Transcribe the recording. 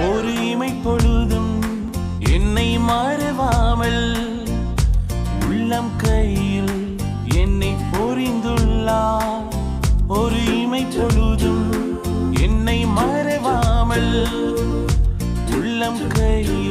ஒரு இமை பொழுதும் என்னை மறவாமல் உள்ளம் கையில் என்னை பொறிந்துள்ளார். ஒரு இமை பொழுதும் என்னை மறவாமல் உள்ளம் கையில்